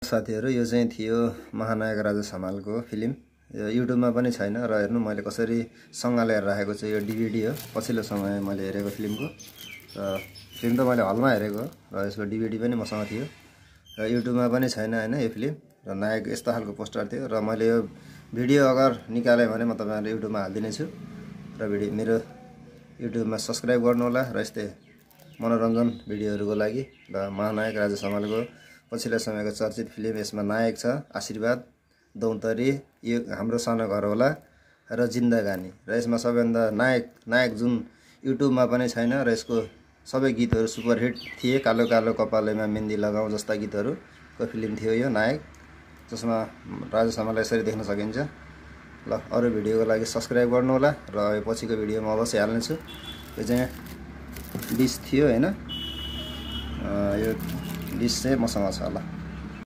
साथीहरु यो चाहिँ थियो महानायक राजा समालको फिल्म। यो युट्युबमा पनि छैन र हेर्नु मैले कसरी सँगालेर राखेको छु। यो डिभिडी हो, पछिल्लो समय मैले हेरेको फिल्मको। र फिल्म त मैले हलमा हेरेको र यसको डिभिडी पनि मसँग थियो र युट्युबमा पनि छैन हैन यो फिल्म। र नायक यस्तो खालको पोस्टर थियो र मैले यो भिडियो अगर निकाले भने म तपाईहरुलाई युट्युबमा हाल्दिने छु र मेरो युट्युबमा सब्स्क्राइब गर्नु होला र यस्तै मनोरञ्जन भिडियोहरुको लागि। र महानायक राजा समालको पछिल्लो समयको चर्चित फिल्म, यसमा नायक छ आशीर्वाद, दौतरी, यो हाम्रो सानो घर होला र जिन्दगानी। र यसमा सबैभन्दा नायक जुन युट्युबमा पनि छैन र यसको सबै गीतहरु सुपरहिट थिए। कालो कालो कपालेमा मेहन्दी लगाऊ जस्ता गीतहरुको फिल्म थियो यो नायक, जसमा राजा समाललाई यसरी देख्न सकिन्छ। ल अरु भिडियोको लागि सब्स्क्राइब गर्नु होला र यो पछिको भिडियोमा अवश्य हाल्ने छु। यो चाहिँ डिश थियो हैन, यो डिश चाहिँ मसँग छ। ल